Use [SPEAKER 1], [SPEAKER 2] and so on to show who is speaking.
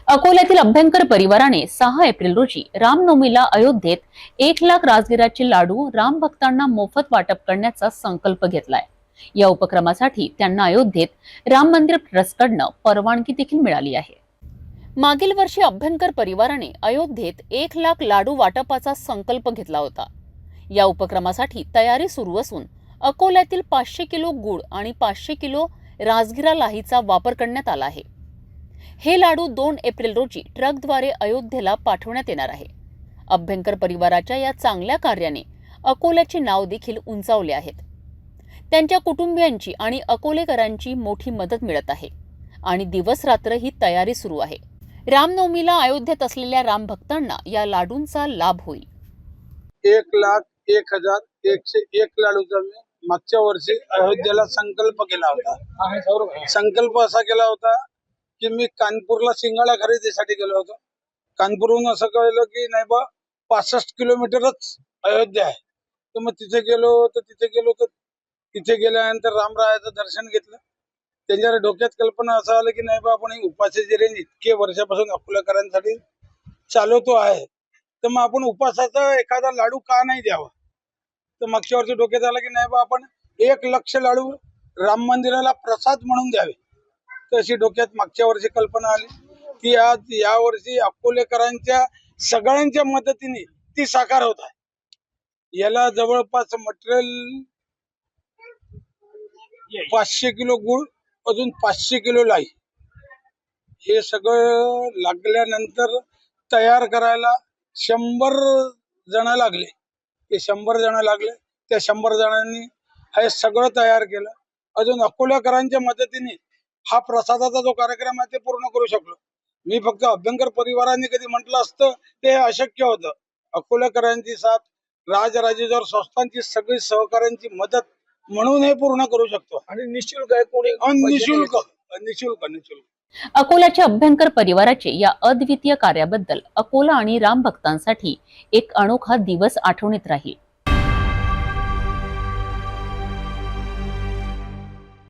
[SPEAKER 1] अकोल्यातील अभ्यंकर परिवाराने 6 एप्रिल रोजी रामनवमीला अयोध्येत 1 लाख राजगिराचे लाडू राम भक्तांना मोफत वाटप करण्याचा संकल्प घेतलाय। या उपक्रमासाठी त्यांना अयोध्येत राम मंदिर ट्रस्टकडून परवानगी देखील मिळाली आहे। मागील वर्षी अभ्यंकर परिवाराने अयोध्येत 1 लाख लाडू वाटपाचा संकल्प घेतला होता। या उपक्रमासाठी तयारी सुरू असून अकोल्यातील 500 किलो गुळ आणि 500 किलो राजगिरा लाहीचा वापर करण्यात आला आहे। हे लाडू 2 एप्रिल रोजी ट्रकद्वारे अयोध्येला पाठवण्यात येणार आहे। अभ्यंकर परिवाराच्या या चांगल्या कार्याने अकोल्याचे नाव देखील उंचावले आहेत। त्यांच्या कुटुंबियांची आणि अकोलेकरांची मोठी मदत मिळत आहे आणि दिवस रात्र ही तयारी सुरू आहे। रामनवमीला अयोध्येत असलेल्या राम भक्तांना या लाडूंचा लाभ होईल।
[SPEAKER 2] 1,01,101 लाडूचा मी मागच्या वर्षी अयोध्येला संकल्प केला होता। संकल्प असा केला होता की मी कानपूरला शिंगाडा खरेदीसाठी गेलो होतो। कानपूरहून असं कळलं की नाही बा 65 किलोमीटरच अयोध्या आहे। तर मग तिथे गेलो तर तिथे गेल्यानंतर रामरायाचं दर्शन घेतलं। त्यांच्या डोक्यात कल्पना असं आलं की नाही बा आपण उपासाची रेंज इतके वर्षापासून अकोलेकरांसाठी चालवतो आहे, तर मग आपण उपासाचा एखादा लाडू का नाही द्यावा। तर मागच्या वर्षी डोक्यात आलं की नाही बा आपण 1 लाख लाडू राम मंदिराला प्रसाद म्हणून द्यावे। तर अशी डोक्यात मागच्या वर्षी कल्पना आली ती आज या वर्षी अकोलेकरांच्या सगळ्यांच्या मदतीने ती साकार होत आहे। याला जवळपास मटेरियल 500 किलो गुळ, अजून 500 किलो लाई, हे सगळं लागल्यानंतर तयार करायला 100 जण लागले। ते 100 जण लागले, त्या 100 जणांनी हे सगळं तयार केलं। अजून अकोलेकरांच्या मदतीने हा प्रसादाचा जो कार्यक्रम आहे ते पूर्ण करू शकलो। मी फक्त अभ्यंकर परिवारांनी कधी म्हटलं असतं ते अशक्य होतं। अकोलेकरांची साथ, राजराजेश्वर संस्थांची सगळी सहकाऱ्यांची मदत म्हणून हे पूर्ण करू शकतो। आणि निशुल्क आहे, कोणी निशुल्क।
[SPEAKER 1] अकोल्याच्या अभ्यंकर परिवाराचे या अद्वितीय कार्याबद्दल अकोला आणि राम भक्तांसाठी एक अनोखा दिवस आठवणीत राहील।